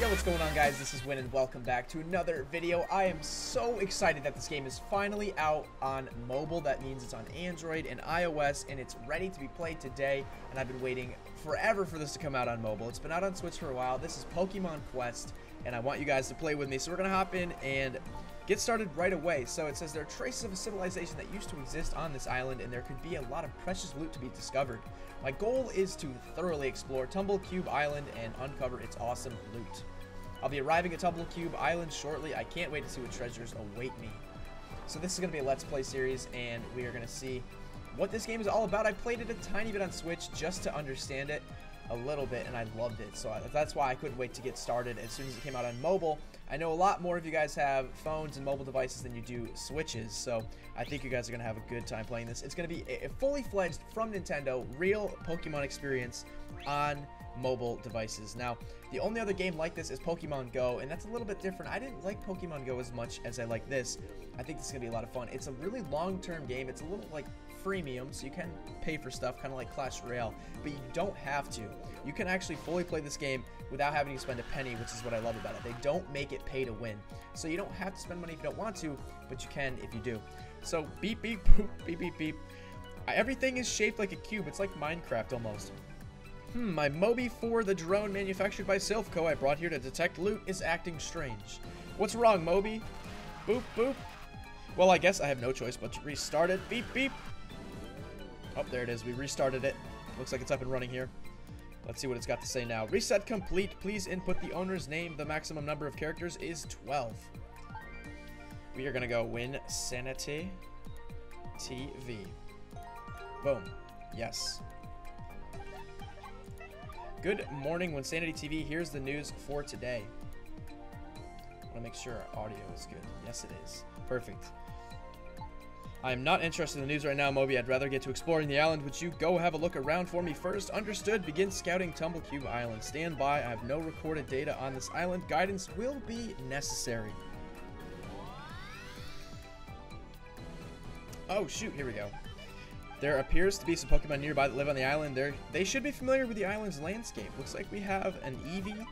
Yo, what's going on, guys? This is Win and welcome back to another video. I am so excited that this game is finally out on mobile. That means it's on Android and iOS and it's ready to be played today, and I've been waiting forever for this to come out on mobile. It's been out on Switch for a while. This is Pokemon Quest and I want you guys to play with me, so we're gonna hop in and get started right away. So it says there are traces of a civilization that used to exist on this island and there could be a lot of precious loot to be discovered. My goal is to thoroughly explore Tumblecube Island and uncover its awesome loot. I'll be arriving at Tumblecube Island shortly. I can't wait to see what treasures await me. So this is going to be a Let's Play series, and we are going to see what this game is all about. I played it a tiny bit on Switch just to understand it a little bit, and I loved it. So that's why I couldn't wait to get started as soon as it came out on mobile. I know a lot more of you guys have phones and mobile devices than you do Switches, so I think you guys are going to have a good time playing this. It's going to be a fully fledged, from Nintendo, real Pokemon experience on mobile devices. Now, the only other game like this is Pokemon Go, and that's a little bit different. I didn't like Pokemon Go as much as I like this. I think this is going to be a lot of fun. It's a really long-term game. It's a little like freemium, so you can pay for stuff, kind of like Clash Royale, but you don't have to. You can actually fully play this game without having to spend a penny, which is what I love about it. They don't make it pay to win, so you don't have to spend money if you don't want to, but you can if you do. So beep beep boop, beep beep beep. Everything is shaped like a cube. It's like Minecraft almost. My Moby 4, the drone manufactured by Silphco I brought here to detect loot, is acting strange. What's wrong, Moby? Boop boop. Well, I guess I have no choice but to restart it. Beep beep. Oh, there it is. We restarted it. Looks like it's up and running here. Let's see what it's got to say now. Reset complete. Please input the owner's name. The maximum number of characters is 12. We are going to go Wynnsanity TV. Boom. Yes. Good morning, Wynnsanity TV. Here's the news for today. I want to make sure our audio is good. Yes, it is. Perfect. I am not interested in the news right now, Moby. I'd rather get to exploring the island. Would you go have a look around for me first? Understood. Begin scouting Tumblecube Island. Stand by. I have no recorded data on this island. Guidance will be necessary. Oh, shoot. Here we go. There appears to be some Pokemon nearby that live on the island. They should be familiar with the island's landscape. Looks like we have an Eevee,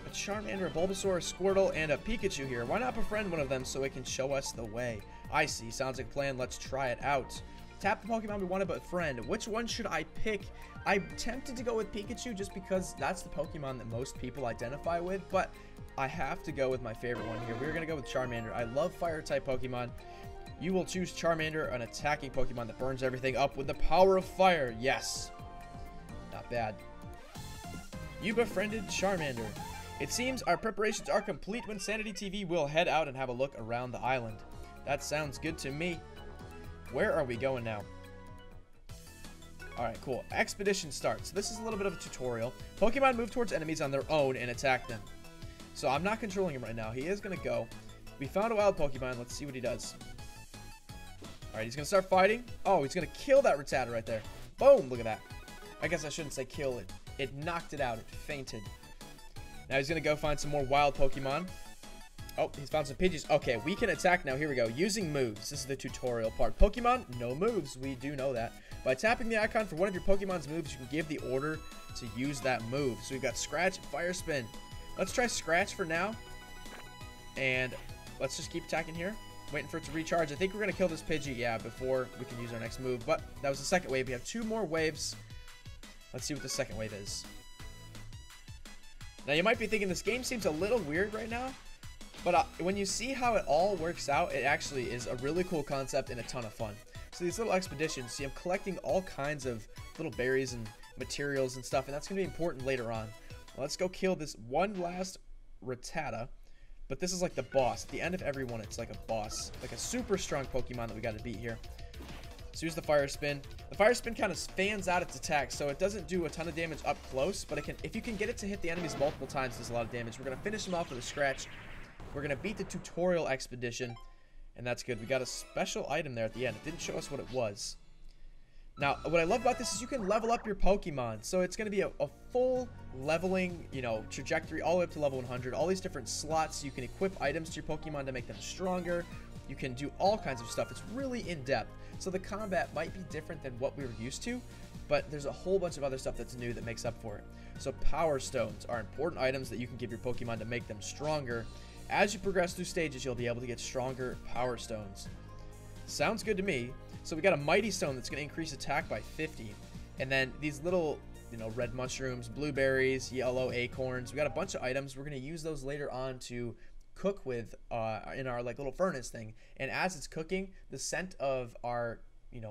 a Charmander, a Bulbasaur, a Squirtle, and a Pikachu here. Why not befriend one of them so it can show us the way? I see. Sounds like a plan. Let's try it out. Tap the Pokemon we want to befriend. Which one should I pick? I'm tempted to go with Pikachu just because that's the Pokemon that most people identify with, but I have to go with my favorite one here. We're going to go with Charmander. I love Fire-type Pokemon. You will choose Charmander, an attacking Pokemon that burns everything up with the power of fire. Yes. Not bad. You befriended Charmander. It seems our preparations are complete. Wynnsanity TV will head out and have a look around the island. That sounds good to me. Where are we going now? Alright, cool. Expedition starts. This is a little bit of a tutorial. Pokemon move towards enemies on their own and attack them. So I'm not controlling him right now. He is going to go. We found a wild Pokemon. Let's see what he does. Alright, he's going to start fighting. Oh, he's going to kill that Rattata right there. Boom! Look at that. I guess I shouldn't say kill it. It knocked it out. It fainted. Now he's going to go find some more wild Pokemon. Oh, he's found some Pidgeys. Okay, we can attack now. Here we go. Using moves. This is the tutorial part. Pokemon, no moves. We do know that. By tapping the icon for one of your Pokemon's moves, you can give the order to use that move. So we've got Scratch, Fire Spin. Let's try Scratch for now. And let's just keep attacking here. Waiting for it to recharge. I think we're going to kill this Pidgey, yeah, before we can use our next move. But that was the second wave. We have 2 more waves. Let's see what the second wave is. Now, you might be thinking this game seems a little weird right now. But when you see how it all works out, it actually is a really cool concept and a ton of fun. So these little expeditions, see, I'm collecting all kinds of little berries and materials and stuff, and that's going to be important later on. Well, let's go kill this one last Rattata. But this is like the boss. At the end of every one, it's like a boss. Like a super strong Pokemon that we got to beat here. So here's the Fire Spin. The Fire Spin kind of fans out its attack, so it doesn't do a ton of damage up close. But it can, if you can get it to hit the enemies multiple times, it does a lot of damage. We're going to finish him off with a Scratch. We're going to beat the tutorial expedition, and that's good. We got a special item there at the end. It didn't show us what it was. Now, what I love about this is you can level up your Pokemon. So it's going to be a full leveling, you know, trajectory all the way up to level 100. All these different slots. You can equip items to your Pokemon to make them stronger. You can do all kinds of stuff. It's really in-depth. So the combat might be different than what we were used to, but there's a whole bunch of other stuff that's new that makes up for it. So power stones are important items that you can give your Pokemon to make them stronger. As you progress through stages, you'll be able to get stronger power stones. Sounds good to me. So we got a mighty stone that's going to increase attack by 50. And then these little, red mushrooms, blueberries, yellow acorns. We got a bunch of items. We're going to use those later on to cook with in our little furnace thing. And as it's cooking, the scent of our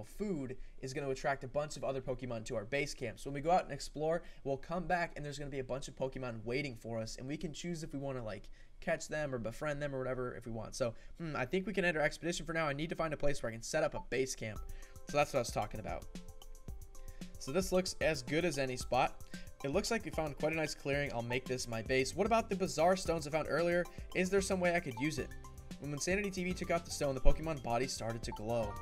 food is going to attract a bunch of other Pokemon to our base camp. So when we go out and explore, we'll come back and there's going to be a bunch of Pokemon waiting for us, and we can choose if we want to catch them or befriend them or whatever if we want. So I think we can end our expedition for now. I need to find a place where I can set up a base camp. So that's what I was talking about. So this looks as good as any spot. It looks like we found quite a nice clearing. I'll make this my base. What about the bizarre stones I found earlier? Is there some way I could use it? When Wynnsanity TV took out the stone, the Pokemon body started to glow.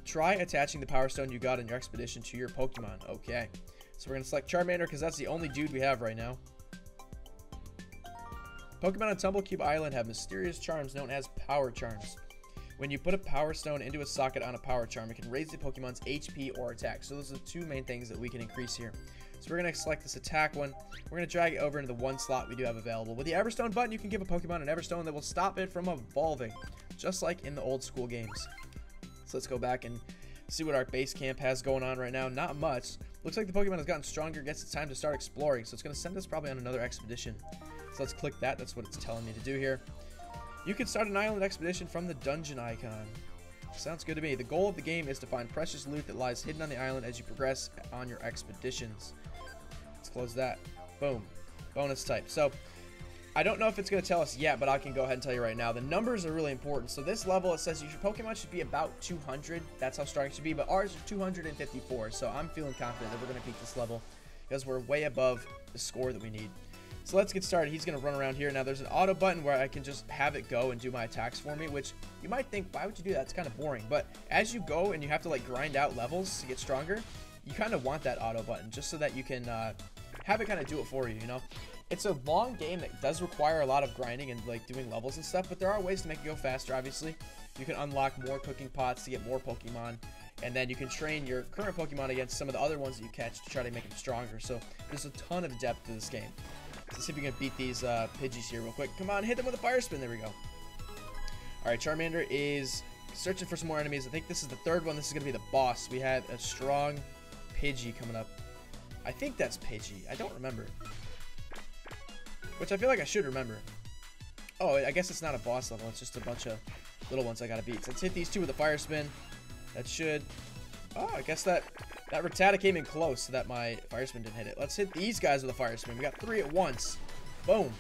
Try attaching the power stone you got in your expedition to your Pokemon. Okay. So we're going to select Charmander because that's the only dude we have right now. Pokemon on Tumblecube Island have mysterious charms known as power charms. When you put a power stone into a socket on a power charm, it can raise the Pokemon's HP or attack. So those are the two main things that we can increase here. So we're going to select this attack one. We're going to drag it over into the one slot we do have available. With the Everstone button, you can give a Pokemon an Everstone that will stop it from evolving, just like in the old school games. So let's go back and see what our base camp has going on right now. Not much. Looks like the Pokemon has gotten stronger. Guess it's time to start exploring. So it's going to send us probably on another expedition. So let's click that. That's what it's telling me to do here. You can start an island expedition from the dungeon icon. Sounds good to me. The goal of the game is to find precious loot that lies hidden on the island as you progress on your expeditions. Let's close that. Boom. Bonus type. So I don't know if it's going to tell us yet, but I can go ahead and tell you right now. The numbers are really important. So this level, it says your Pokemon should be about 200. That's how strong it should be. But ours are 254. So I'm feeling confident that we're going to beat this level because we're way above the score that we need. So let's get started. He's going to run around here. Now there's an auto button where I can just have it go and do my attacks for me, which you might think, why would you do that? It's kind of boring. But as you go and you have to grind out levels to get stronger, you kind of want that auto button just so that you can have it kind of do it for you, It's a long game that does require a lot of grinding and doing levels and stuff, but there are ways to make it go faster, obviously. You can unlock more cooking pots to get more Pokemon, and then you can train your current Pokemon against some of the other ones that you catch to try to make them stronger. So there's a ton of depth to this game. Let's see if we can beat these Pidgeys here real quick. Come on, hit them with a Fire Spin. There we go. Alright, Charmander is searching for some more enemies. I think this is the third one. This is going to be the boss. We have a strong Pidgey coming up. I think that's Pidgey. I don't remember. Which I feel like I should remember. Oh, I guess it's not a boss level. It's just a bunch of little ones I got to beat. So let's hit these two with a Fire Spin. That should... Oh, I guess that Rattata came in close so that my Fire Spin didn't hit it. Let's hit these guys with a Fire Spin. We got 3 at once. Boom.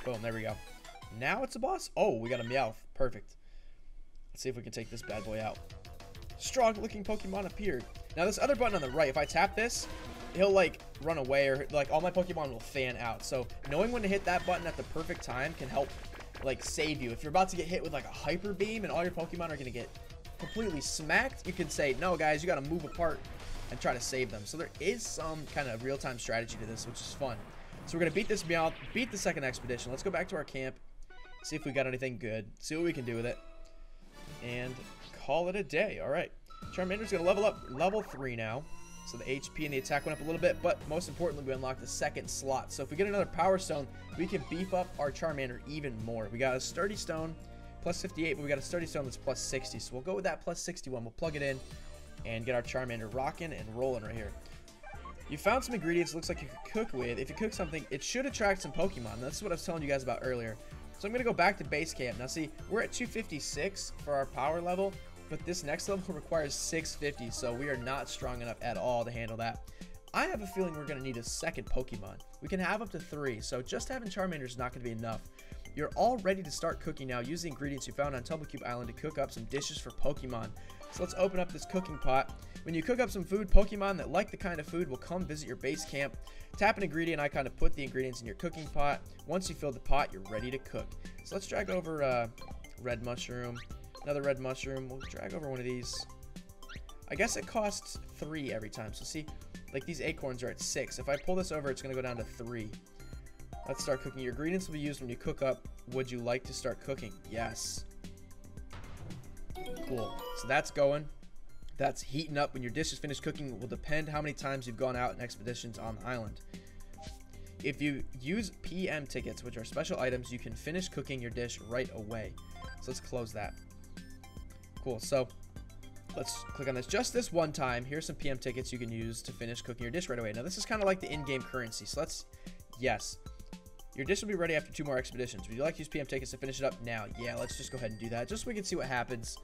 Boom, there we go. Now it's a boss. Oh, we got a Meowth. Perfect. Let's see if we can take this bad boy out. Strong looking Pokemon appeared. Now this other button on the right, if I tap this, he'll run away, or all my Pokemon will fan out. So knowing when to hit that button at the perfect time can help save you. If you're about to get hit with a Hyper Beam and all your Pokemon are going to get completely smacked, you can say, no guys, you got to move apart and try to save them. So there is some kind of real-time strategy to this, which is fun. So we're going to beat this Meowth, beat the second expedition. Let's go back to our camp, see if we got anything good, see what we can do with it, and call it a day. All right, Charmander's going to level up, level 3 now. So the HP and the attack went up a little bit, but most importantly, we unlocked the second slot. So if we get another Power Stone, we can beef up our Charmander even more. We got a Sturdy Stone, plus 58, but we got a Sturdy Stone that's plus 60. So we'll go with that plus 61. We'll plug it in and get our Charmander rocking and rolling right here. You found some ingredients it looks like you could cook with. If you cook something, it should attract some Pokemon. That's what I was telling you guys about earlier. So I'm going to go back to base camp. Now see, we're at 256 for our power level, but this next level requires 650, so we are not strong enough at all to handle that. I have a feeling we're going to need a second Pokemon. We can have up to 3, so just having Charmander is not going to be enough. You're all ready to start cooking now. Use the ingredients you found on Tumblecube Island to cook up some dishes for Pokemon. So let's open up this cooking pot. When you cook up some food, Pokemon that like the kind of food will come visit your base camp. Tap an ingredient icon to put the ingredients in your cooking pot. Once you fill the pot, you're ready to cook. So let's drag over red mushroom. Another red mushroom. We'll drag over one of these. I guess it costs 3 every time. So see, these acorns are at 6. If I pull this over, it's going to go down to 3. Let's start cooking. Your ingredients will be used when you cook up. Would you like to start cooking? Yes. Cool. So that's going. that's heating up when your dish is finished cooking will depend how many times you've gone out in expeditions on the island. If you use PM tickets, which are special items, you can finish cooking your dish right away. So let's close that. Cool. So let's click on this just this one time. Here's some PM tickets you can use to finish cooking your dish right away. Now this is kind of like the in-game currency. So yes, your dish will be ready after 2 more expeditions. Would you like to use PM tickets to finish it up now? Yeah, let's just go ahead and do that just so we can see what happens.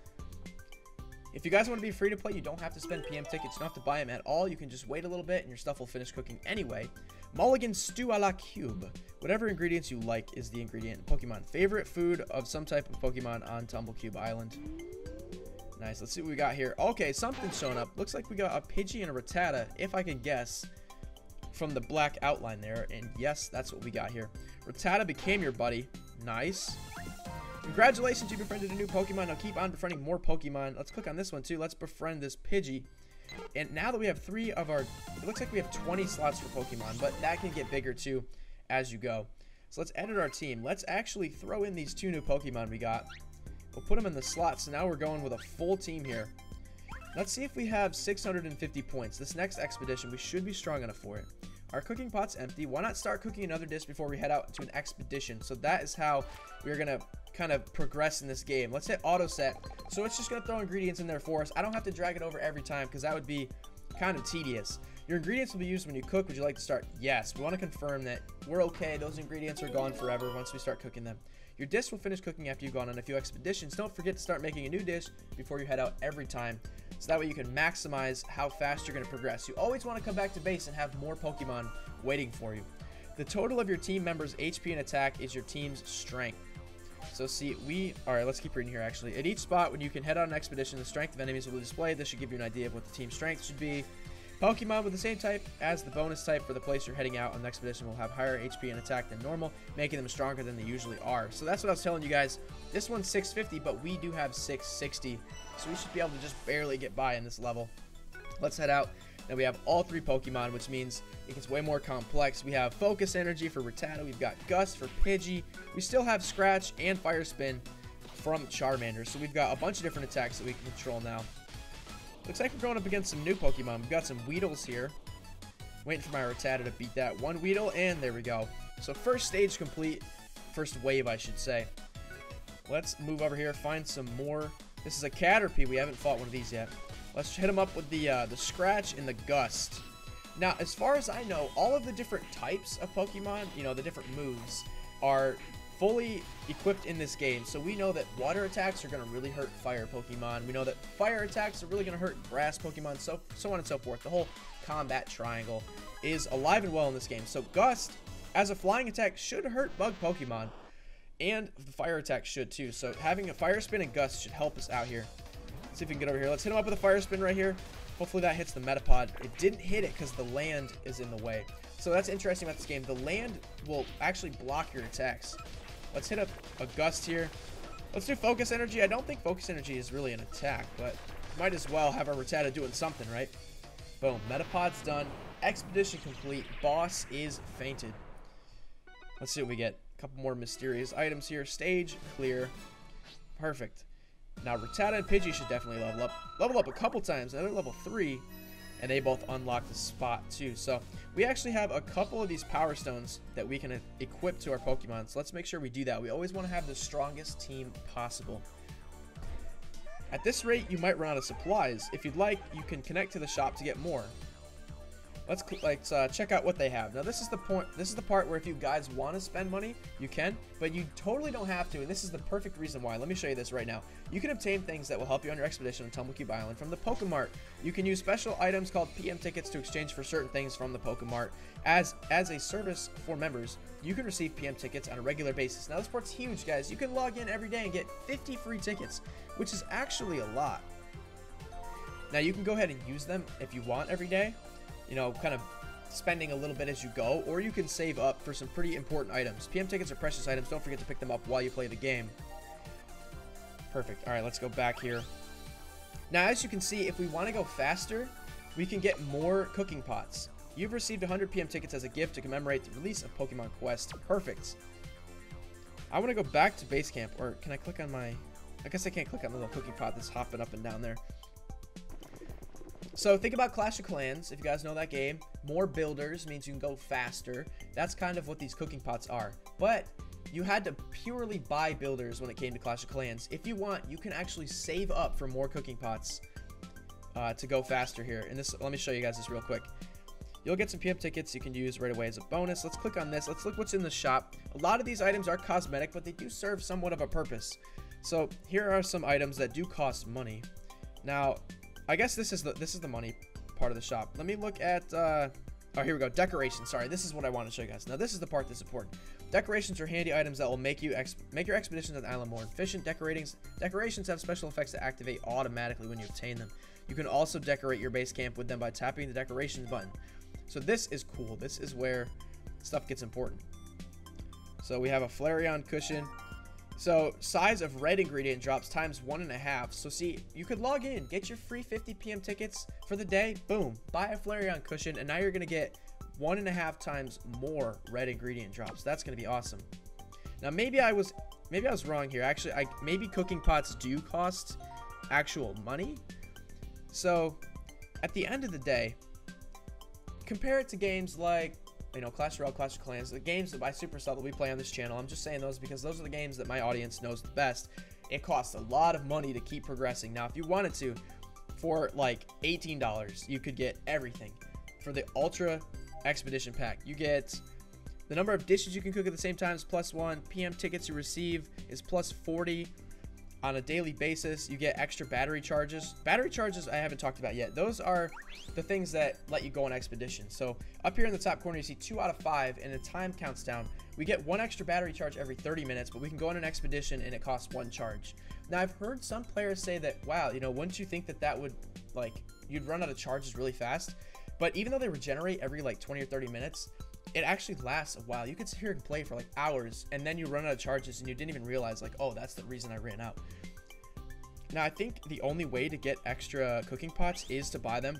If you guys want to be free to play, you don't have to spend PM tickets. You don't have to buy them at all. You can just wait a little bit and your stuff will finish cooking anyway. Mulligan stew a la cube. Whatever ingredients you like is the ingredient. Pokemon. Favorite food of some type of Pokemon on Tumblecube Island. Nice. Let's see what we got here. Okay, something's showing up. Looks like we got a Pidgey and a Rattata, if I can guess, from the black outline there. And yes, that's what we got here. Rattata became your buddy. Nice. Congratulations, you befriended a new Pokemon. Now keep on befriending more Pokemon. Let's click on this one too. Let's befriend this Pidgey. And now that we have 3 of our, it looks like we have 20 slots for Pokemon, but that can get bigger too as you go. So let's edit our team. Let's actually throw in these 2 new Pokemon we got. We'll put them in the slots. So now we're going with a full team here. Let's see if we have 650 points. This next expedition, we should be strong enough for it. Our cooking pot's empty. Why not start cooking another dish before we head out into an expedition? So that is how we're going to kind of progress in this game. Let's hit auto set. So it's just going to throw ingredients in there for us. I don't have to drag it over every time because that would be kind of tedious. Your ingredients will be used when you cook. Would you like to start? Yes. We want to confirm that we're okay. Those ingredients are gone forever once we start cooking them. Your dish will finish cooking after you've gone on a few expeditions. Don't forget to start making a new dish before you head out every time. So that way you can maximize how fast you're going to progress. You always want to come back to base and have more Pokemon waiting for you. The total of your team members' HP and attack is your team's strength. So see, alright, let's keep reading here actually. At each spot, when you can head on an expedition, the strength of enemies will be displayed. This should give you an idea of what the team's strength should be. Pokemon with the same type as the bonus type for the place you're heading out on the expedition will have higher HP and attack than normal, making them stronger than they usually are. So that's what I was telling you guys. This one's 650, but we do have 660. So we should be able to just barely get by in this level. Let's head out. Now we have all 3 Pokemon, which means it gets way more complex. We have Focus Energy for Rattata. We've got Gust for Pidgey. We still have Scratch and Fire Spin from Charmander. So we've got a bunch of different attacks that we can control now. Looks like we're going up against some new Pokemon. We've got some Weedles here. Waiting for my Rattata to beat that. 1 Weedle, and there we go. So first stage complete. First wave, I should say. Let's move over here, find some more. This is a Caterpie. We haven't fought one of these yet. Let's hit him up with the Scratch and the Gust. Now, as far as I know, all of the different types of Pokemon, you know, the different moves, are fully equipped in this game. So we know that water attacks are going to really hurt fire Pokemon. We know that fire attacks are really going to hurt grass Pokemon, so on and so forth. The whole combat triangle is alive and well in this game. So Gust, as a flying attack, should hurt bug Pokemon. And the fire attack should too. So having a Fire Spin and Gust should help us out here. Let's see if we can get over here. Let's hit him up with a Fire Spin right here. Hopefully that hits the Metapod. It didn't hit it because the land is in the way. So that's interesting about this game. The land will actually block your attacks. Let's hit up a Gust here. Let's do Focus Energy. I don't think Focus Energy is really an attack, but might as well have our Rattata doing something, right? Boom. Metapod's done. Expedition complete. Boss is fainted. Let's see what we get. A couple more mysterious items here. Stage clear. Perfect. Now Rattata and Pidgey should definitely level up. Level up a couple times. Now they're level 3. And they both unlock the spot too. So we actually have a couple of these Power Stones that we can equip to our Pokemon. So let's make sure we do that. We always want to have the strongest team possible. At this rate, you might run out of supplies. If you'd like, you can connect to the shop to get more. Let's check out what they have. Now this is the point. This is the part where if you guys want to spend money, you can, but you totally don't have to. And this is the perfect reason why. Let me show you this right now. You can obtain things that will help you on your expedition on Tumblecube Island from the Pokemart. You can use special items called PM tickets to exchange for certain things from the Pokemart. As a service for members, you can receive PM tickets on a regular basis. Now this part's huge, guys. You can log in every day and get 50 free tickets, which is actually a lot. Now you can go ahead and use them if you want every day. You know, kind of spending a little bit as you go, or you can save up for some pretty important items. PM tickets are precious items. Don't forget to pick them up while you play the game. Perfect. All right, let's go back here. Now, as you can see, if we want to go faster, we can get more cooking pots. You've received 100 PM tickets as a gift to commemorate the release of Pokemon Quest. Perfect. I want to go back to base camp, or can I click on my... I guess I can't click on the little cooking pot that's hopping up and down there. So think about Clash of Clans, if you guys know that game. More builders means you can go faster. That's kind of what these cooking pots are. But you had to purely buy builders when it came to Clash of Clans. If you want, you can actually save up for more cooking pots to go faster here. And this, let me show you guys this real quick. You'll get some PM tickets you can use right away as a bonus. Let's click on this. Let's look what's in the shop. A lot of these items are cosmetic, but they do serve somewhat of a purpose. So here are some items that do cost money. Now, I guess this is the money part of the shop. Let me look at oh, here we go. Decorations. Sorry, this is what I want to show you guys. Now, this is the part that's important. Decorations are handy items that will make your expeditions on the island more efficient. Decorations have special effects that activate automatically when you obtain them. You can also decorate your base camp with them by tapping the decorations button. So this is cool. This is where stuff gets important. So we have a Flareon cushion. So size of red ingredient drops times 1.5. So see, you could log in, get your free 50 PM tickets for the day. Boom, buy a Flareon cushion, and now you're gonna get 1.5 times more red ingredient drops. That's gonna be awesome. Now maybe I was wrong here. Actually, maybe cooking pots do cost actual money. So at the end of the day, compare it to games like, you know, Clash Royale, Clash of Clans, the games that by Supercell that we play on this channel. I'm just saying those because those are the games that my audience knows the best. It costs a lot of money to keep progressing. Now, if you wanted to, for like $18, you could get everything. For the Ultra Expedition Pack, you get the number of dishes you can cook at the same time is +1. PM tickets you receive is +40. On a daily basis, you get extra battery charges. Battery charges I haven't talked about yet. Those are the things that let you go on expeditions. So up here in the top corner, you see 2 out of 5, and the time counts down. We get 1 extra battery charge every 30 minutes, but we can go on an expedition and it costs 1 charge. Now, I've heard some players say that, wow, you know, wouldn't you think that that would, like, you'd run out of charges really fast? But even though they regenerate every like 20 or 30 minutes, it actually lasts a while. You could sit here and play for like hours, and then you run out of charges and you didn't even realize, like, oh, that's the reason I ran out. Now, I think the only way to get extra cooking pots is to buy them.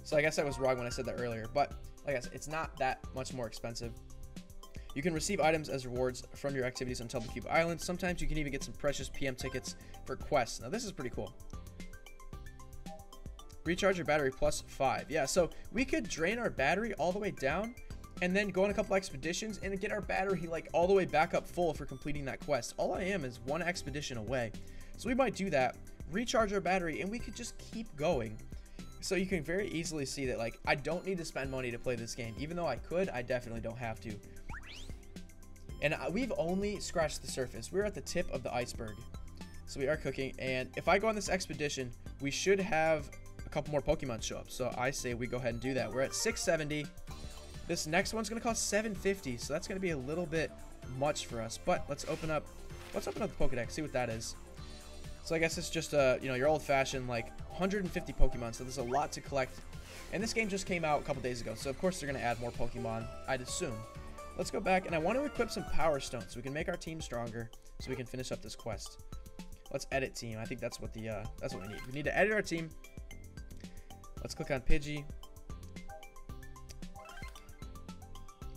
So I guess I was wrong when I said that earlier, but like I said, it's not that much more expensive. You can receive items as rewards from your activities on Tumble Cube Island. Sometimes you can even get some precious PM tickets for quests. Now, this is pretty cool. Recharge your battery +5. Yeah, so we could drain our battery all the way down and then go on a couple expeditions and get our battery like all the way back up full for completing that quest. All I am is 1 expedition away. So we might do that, recharge our battery, and we could just keep going. So you can very easily see that, like, I don't need to spend money to play this game. Even though I could, I definitely don't have to. And we've only scratched the surface. We're at the tip of the iceberg. So we are cooking, and if I go on this expedition, we should have a couple more Pokemon show up. So I say we go ahead and do that. We're at 670. This next one's gonna cost 750, so that's gonna be a little bit much for us. But let's open up the Pokedex, see what that is. So I guess it's just you know, your old-fashioned like 150 Pokemon. So there's a lot to collect, and this game just came out a couple days ago. So of course they're gonna add more Pokemon, I'd assume. Let's go back, and I want to equip some Power Stones so we can make our team stronger, so we can finish up this quest. Let's edit team. I think that's what we need. We need to edit our team. Let's click on Pidgey.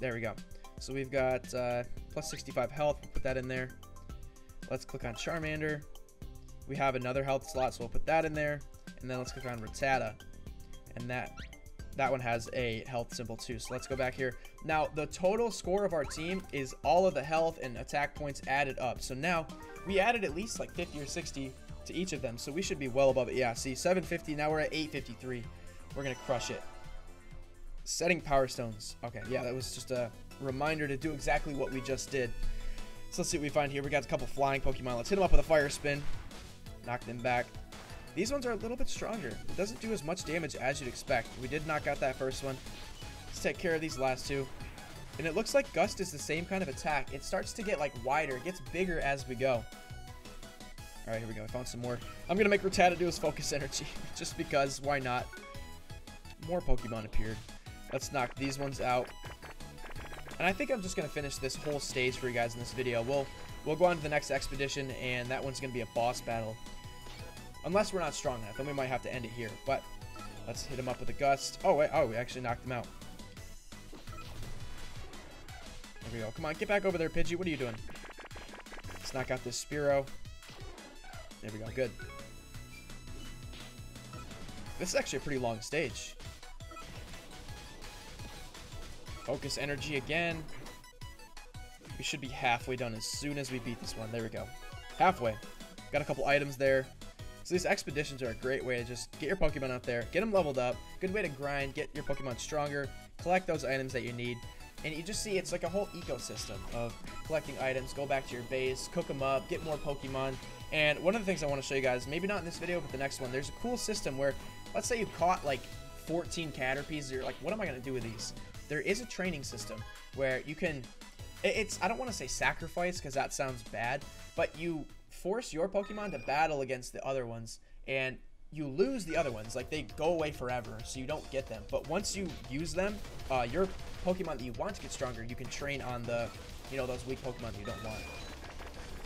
There we go. So we've got plus 65 health. We'll put that in there. Let's click on Charmander. We have another health slot, so we'll put that in there. And then let's click on Rattata. And that one has a health symbol too. So let's go back here. Now, the total score of our team is all of the health and attack points added up. So now, we added at least like 50 or 60 to each of them. So we should be well above it. Yeah, see, 750. Now we're at 853. We're going to crush it. Setting Power Stones. Okay, yeah, that was just a reminder to do exactly what we just did. So let's see what we find here. We got a couple flying Pokemon. Let's hit them up with a Fire Spin. Knock them back. These ones are a little bit stronger. It doesn't do as much damage as you'd expect. We did knock out that first one. Let's take care of these last two. And it looks like Gust is the same kind of attack. It starts to get like wider. It gets bigger as we go. All right, here we go. I found some more. I'm going to make Rattata do his Focus Energy. Just because, why not? More Pokemon appeared. Let's knock these ones out. And I think I'm just going to finish this whole stage for you guys in this video. We'll go on to the next expedition, and that one's going to be a boss battle. Unless we're not strong enough, then we might have to end it here. But let's hit him up with a Gust. Oh, wait. Oh, we actually knocked him out. There we go. Come on, get back over there, Pidgey. What are you doing? Let's knock out this Spearow. There we go. Good. This is actually a pretty long stage. Focus energy again. We should be halfway done as soon as we beat this one. There we go. Halfway. Got a couple items there. So these expeditions are a great way to just get your Pokemon out there, get them leveled up. Good way to grind, get your Pokemon stronger, collect those items that you need. And you just see it's like a whole ecosystem of collecting items. Go back to your base, cook them up, get more Pokemon. And one of the things I want to show you guys, maybe not in this video, but the next one, there's a cool system where, let's say you caught like 14 Caterpies. You're like, what am I going to do with these? There is a training system where you can, I don't want to say sacrifice because that sounds bad, but you force your Pokemon to battle against the other ones, and you lose the other ones. Like, they go away forever, so you don't get them. But once you use them, your Pokemon that you want to get stronger, you can train on the, those weak Pokemon that you don't want.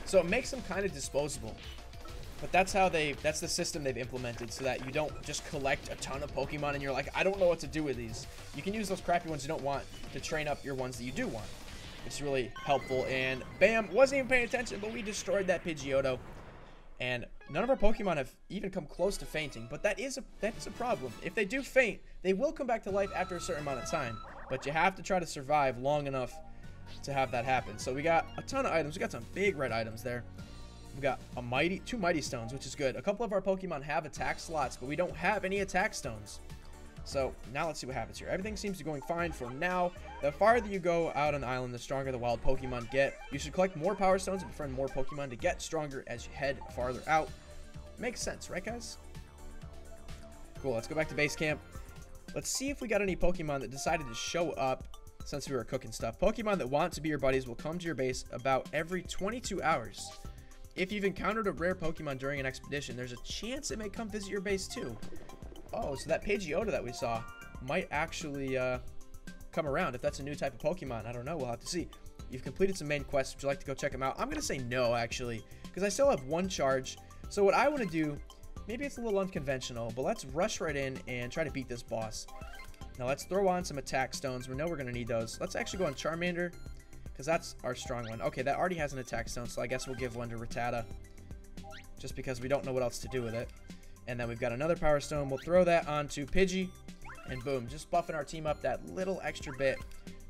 So it makes them kind of disposable. But that's the system they've implemented, so that you don't just collect a ton of Pokemon and you're like, I don't know what to do with these. You can use those crappy ones you don't want to train up your ones that you do want. It's really helpful. And bam, wasn't even paying attention, but we destroyed that Pidgeotto. And none of our Pokemon have even come close to fainting, but that is a problem. If they do faint, they will come back to life after a certain amount of time, but you have to try to survive long enough to have that happen. So we got a ton of items. We got some big red items there. We got two mighty stones, which is good. A couple of our Pokemon have attack slots, but we don't have any attack stones. So now let's see what happens here. Everything seems to be going fine for now. The farther you go out on the island, the stronger the wild Pokemon get. You should collect more power stones and befriend more Pokemon to get stronger as you head farther out. Makes sense, right guys? Cool, let's go back to base camp. Let's see if we got any Pokemon that decided to show up since we were cooking stuff. Pokemon that want to be your buddies will come to your base about every 22 hours. If you've encountered a rare Pokemon during an expedition, there's a chance it may come visit your base too. Oh, so that Pidgeotto that we saw might actually come around if that's a new type of Pokemon. I don't know. We'll have to see. You've completed some main quests. Would you like to go check them out? I'm going to say no, actually, because I still have one charge. So what I want to do, maybe it's a little unconventional, but let's rush right in and try to beat this boss. Now let's throw on some attack stones. We know we're going to need those. Let's actually go on Charmander, because that's our strong one. Okay, that already has an attack stone, so I guess we'll give one to Rattata, just because we don't know what else to do with it. And then we've got another Power Stone. We'll throw that onto Pidgey, and boom, just buffing our team up that little extra bit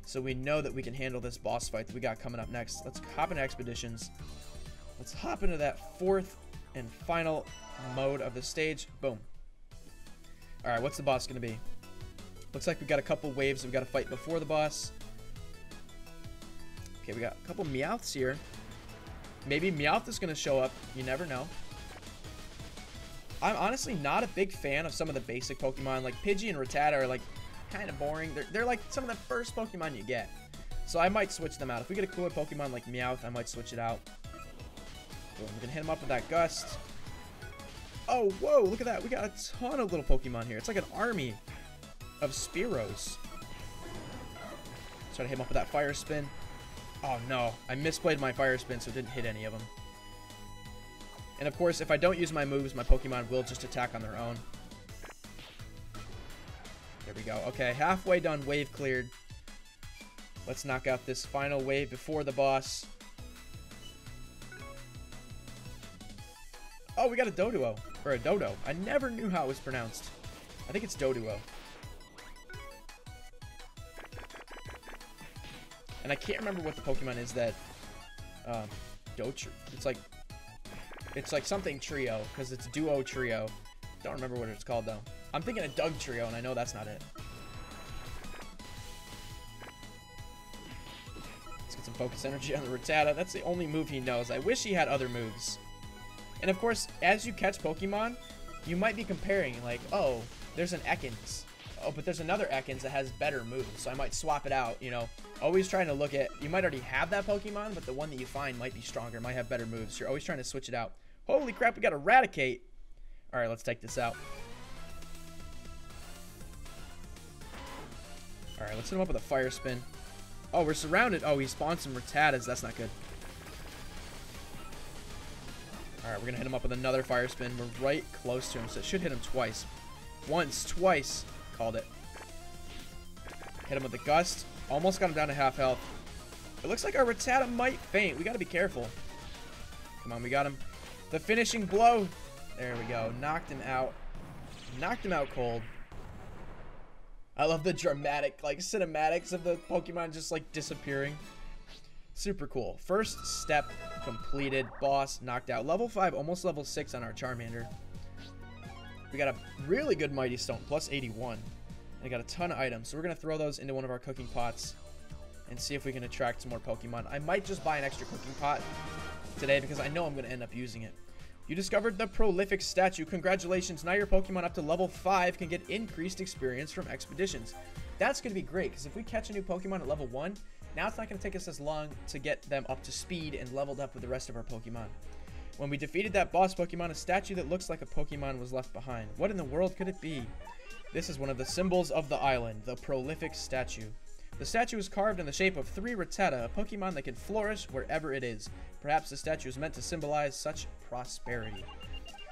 so we know that we can handle this boss fight that we got coming up next. Let's hop into expeditions. Let's hop into that fourth and final mode of the stage. Boom. All right, what's the boss going to be? Looks like we got a couple waves we got to fight before the boss. Okay, we got a couple Meowths here. Maybe Meowth is going to show up. You never know. I'm honestly not a big fan of some of the basic Pokemon. Like Pidgey and Rattata are like kind of boring. They're like some of the first Pokemon you get. So I might switch them out. If we get a cooler Pokemon like Meowth, I might switch it out. Boom, we can hit him up with that Gust. Oh, whoa, look at that. We got a ton of little Pokemon here. It's like an army of Spearows. Try to hit him up with that Fire Spin. Oh no, I misplayed my Fire Spin, so it didn't hit any of them. And of course, if I don't use my moves, my Pokemon will just attack on their own. There we go. Okay, halfway done, wave cleared. Let's knock out this final wave before the boss. Oh, we got a Doduo. Or a Dodo. I never knew how it was pronounced. I think it's Doduo. And I can't remember what the Pokemon is that it's like something trio, because it's duo trio. Don't remember what it's called though. I'm thinking a Doug trio, and I know that's not it. Let's get some focus energy on the Rattata. That's the only move he knows. I wish he had other moves. And of course, as you catch Pokemon, you might be comparing like, oh, there's an Ekans. Oh, but there's another Ekans that has better moves, so I might swap it out, you know. Always trying to look at, you might already have that Pokemon, but the one that you find might be stronger, might have better moves. You're always trying to switch it out. Holy crap, we got Eradicate. All right, let's take this out. All right, let's hit him up with a Fire Spin. Oh, we're surrounded. Oh, he spawned some Rattatas. That's not good. All right, we're going to hit him up with another Fire Spin. We're right close to him, so it should hit him twice. Once, twice. Called it. Hit him with the Gust. Almost got him down to half health. It looks like our Rattata might faint. We got to be careful. Come on, we got him. The finishing blow. There we go. Knocked him out. Knocked him out cold. I love the dramatic, like, cinematics of the Pokemon just, like, disappearing. Super cool. First step completed. Boss knocked out. Level 5, almost level 6 on our Charmander. We got a really good Mighty Stone, plus 81. And I got a ton of items. So we're going to throw those into one of our cooking pots and see if we can attract some more Pokemon. I might just buy an extra cooking pot today because I know I'm going to end up using it. You discovered the prolific statue. Congratulations. Now your Pokemon up to level 5 can get increased experience from expeditions. That's going to be great because if we catch a new Pokemon at level 1, now it's not going to take us as long to get them up to speed and leveled up with the rest of our Pokemon. When we defeated that boss Pokemon, a statue that looks like a Pokemon was left behind. What in the world could it be? This is one of the symbols of the island, the prolific statue. The statue is carved in the shape of 3 Rattata, a Pokemon that can flourish wherever it is. Perhaps the statue is meant to symbolize such prosperity.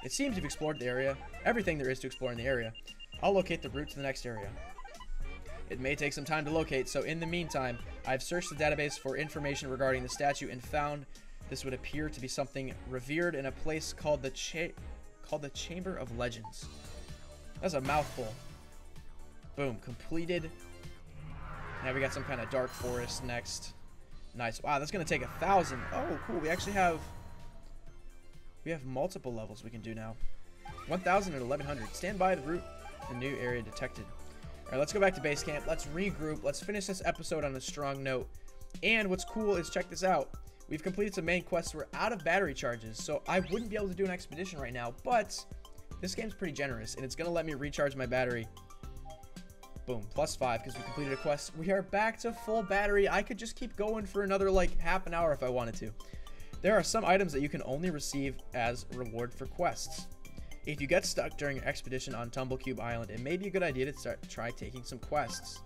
It seems you've explored the area, everything there is to explore in the area. I'll locate the route to the next area. It may take some time to locate, so in the meantime, I've searched the database for information regarding the statue and found this would appear to be something revered in a place called the Chamber of Legends. That's a mouthful. Boom, completed. Now we got some kind of dark forest next. Nice. Wow, that's gonna take 1,000. Oh, cool. We actually have multiple levels we can do now. 1,000 and 1,100. Stand by the route. The new area detected. All right, let's go back to base camp. Let's regroup. Let's finish this episode on a strong note. And what's cool is, check this out. We've completed some main quests. We're out of battery charges, so I wouldn't be able to do an expedition right now, but this game's pretty generous, and it's going to let me recharge my battery. Boom, plus 5 because we completed a quest. We are back to full battery. I could just keep going for another, like, half an hour if I wanted to. There are some items that you can only receive as reward for quests. If you get stuck during an expedition on Tumblecube Island, it may be a good idea to try taking some quests.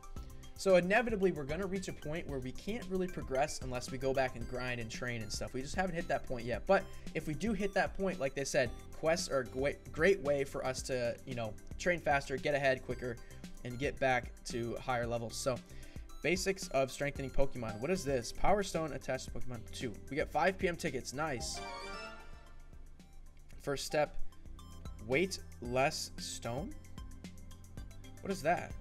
So inevitably, we're going to reach a point where we can't really progress unless we go back and grind and train and stuff. We just haven't hit that point yet. But if we do hit that point, like they said, quests are a great way for us to, you know, train faster, get ahead quicker, and get back to higher levels. So basics of strengthening Pokemon. What is this? Power Stone attached to Pokemon 2. We get 5 PM tickets. Nice. First step. Weight less stone? What is that?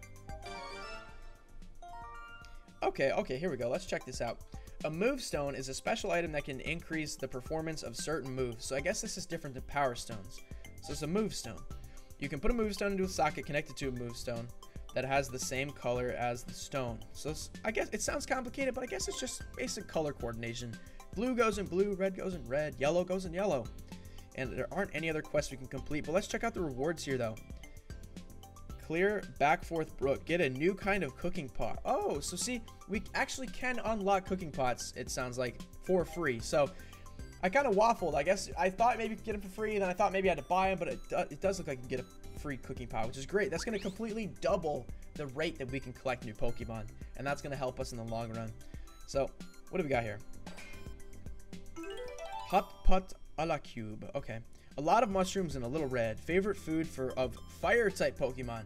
Okay, here we go. Let's check this out. A move stone is a special item that can increase the performance of certain moves. So I guess this is different than power stones. So it's a move stone. You can put a move stone into a socket connected to a move stone that has the same color as the stone. So I guess it sounds complicated, but I guess it's just basic color coordination. Blue goes in blue, red goes in red, yellow goes in yellow. And there aren't any other quests we can complete, but let's check out the rewards here though. Clear Backforth Brook. Get a new kind of cooking pot. Oh, so see, we actually can unlock cooking pots, it sounds like, for free. So I kind of waffled. I guess I thought maybe you could get them for free, and then I thought maybe I had to buy them, but it does look like you can get a free cooking pot, which is great. That's going to completely double the rate that we can collect new Pokemon, and that's going to help us in the long run. So what do we got here? Hot pot a la cube. Okay. A lot of mushrooms and a little red. Favorite food of fire type Pokemon.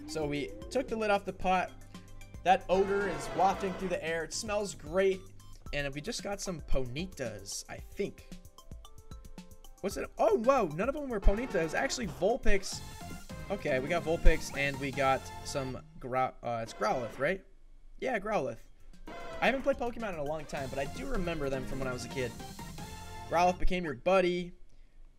So we took the lid off the pot. That odor is wafting through the air. It smells great. And we just got some Ponytas, I think. What's it? Oh, whoa. None of them were Ponyta. It was actually Vulpix. Okay, we got Vulpix and we got some it's Growlithe, right? Yeah, Growlithe. I haven't played Pokemon in a long time, but I do remember them from when I was a kid. Growlithe became your buddy.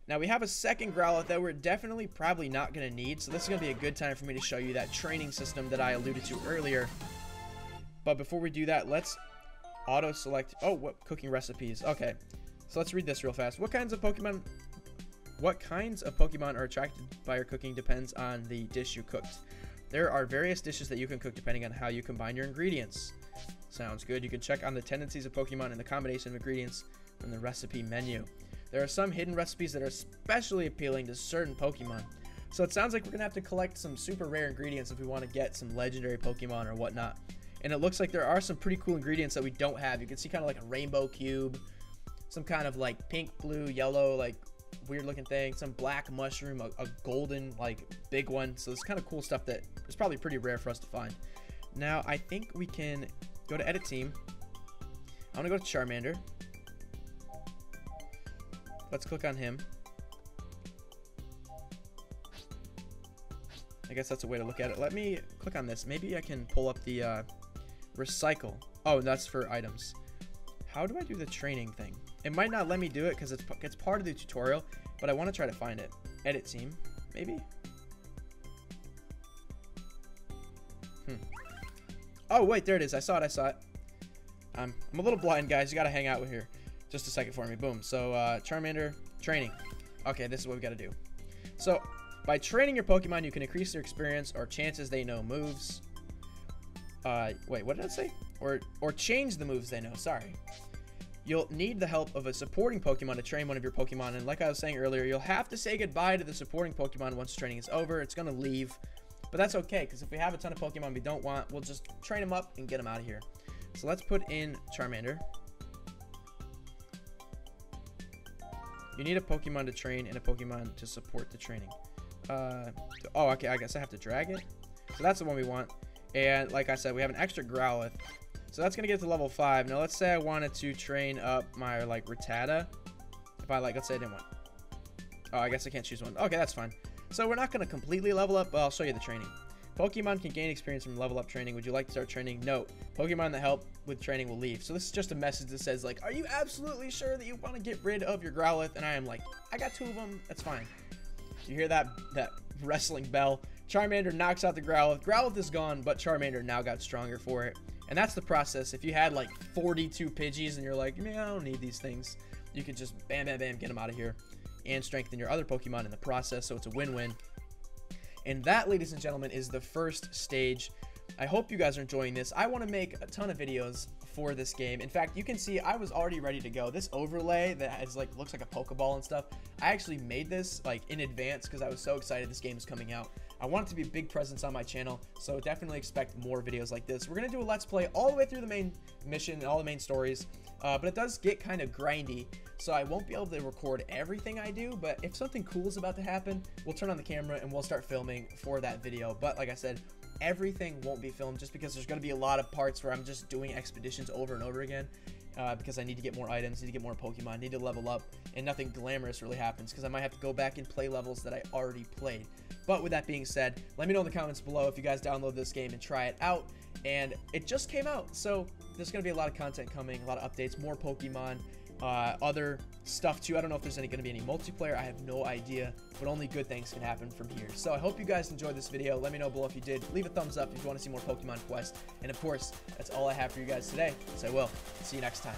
Now we have a second Growlithe that we're definitely probably not going to need. So this is going to be a good time for me to show you that training system that I alluded to earlier. But before we do that, let's auto select. Oh, what cooking recipes? Okay. So let's read this real fast. What kinds of Pokemon are attracted by your cooking depends on the dish you cooked. There are various dishes that you can cook depending on how you combine your ingredients. Sounds good. You can check on the tendencies of Pokemon and the combination of ingredients from the recipe menu. There are some hidden recipes that are especially appealing to certain Pokemon. So it sounds like we're going to have to collect some super rare ingredients if we want to get some legendary Pokemon or whatnot. And it looks like there are some pretty cool ingredients that we don't have. You can see kind of like a rainbow cube, some kind of like pink, blue, yellow, like weird looking thing, some black mushroom, a golden, like big one. So it's kind of cool stuff that is probably pretty rare for us to find. Now, I think we can go to Edit Team. I'm going to go to Charmander. Let's click on him. I guess that's a way to look at it. Let me click on this. Maybe I can pull up the recycle. Oh, that's for items. How do I do the training thing? It might not let me do it because it's part of the tutorial, but I want to try to find it. Edit team, maybe? Oh, wait, there it is. I saw it. I'm a little blind, guys. You got to hang out with here. Just a second for me. Boom. So, Charmander, training. Okay, this is what we got to do. So, by training your Pokemon, you can increase their experience or chances they know moves. Wait, what did I say? Or change the moves they know. Sorry. You'll need the help of a supporting Pokemon to train one of your Pokemon. And like I was saying earlier, you'll have to say goodbye to the supporting Pokemon once training is over. It's going to leave. But that's okay, because if we have a ton of Pokemon we don't want, we'll just train them up and get them out of here. So let's put in Charmander. You need a Pokemon to train and a Pokemon to support the training. Oh, okay, I guess I have to drag it. So that's the one we want. And like I said, we have an extra Growlithe. So that's going to get to level 5. Now, let's say I wanted to train up my, like, Rattata. If I, like, let's say I didn't want. Oh, I guess I can't choose one. Okay, that's fine. So we're not going to completely level up, but I'll show you the training. Pokemon can gain experience from level up training. Would you like to start training? Note, Pokemon that help with training will leave. So this is just a message that says, like, are you absolutely sure that you want to get rid of your Growlithe? And I am like, I got 2 of them. That's fine. You hear that wrestling bell? Charmander knocks out the Growlithe. Growlithe is gone, but Charmander now got stronger for it. And that's the process. If you had like 42 Pidgeys and you're like, man, I don't need these things, you could just bam, bam, bam, get them out of here and strengthen your other Pokemon in the process. So it's a win-win. And that, ladies and gentlemen, is the first stage. I hope you guys are enjoying this. I want to make a ton of videos for this game. In fact, you can see I was already ready to go. This overlay that is like looks like a Pokeball and stuff, I actually made this like in advance because I was so excited this game is coming out. I want it to be a big presence on my channel, so definitely expect more videos like this. We're going to do a Let's Play all the way through the main mission and all the main stories, but it does get kind of grindy, so I won't be able to record everything I do, but if something cool is about to happen, we'll turn on the camera and we'll start filming for that video. But like I said, everything won't be filmed just because there's going to be a lot of parts where I'm just doing expeditions over and over again. Because I need to get more items, need to get more Pokemon, need to level up, and nothing glamorous really happens because I might have to go back and play levels that I already played. But with that being said, let me know in the comments below if you guys download this game and try it out. And it just came out, so there's going to be a lot of content coming, a lot of updates, more Pokemon, other stuff too. I don't know if there's going to be any multiplayer. I have no idea, but only good things can happen from here. So I hope you guys enjoyed this video. Let me know below if you did. Leave a thumbs up if you want to see more Pokemon Quest. And of course, that's all I have for you guys today. So I will. See you next time.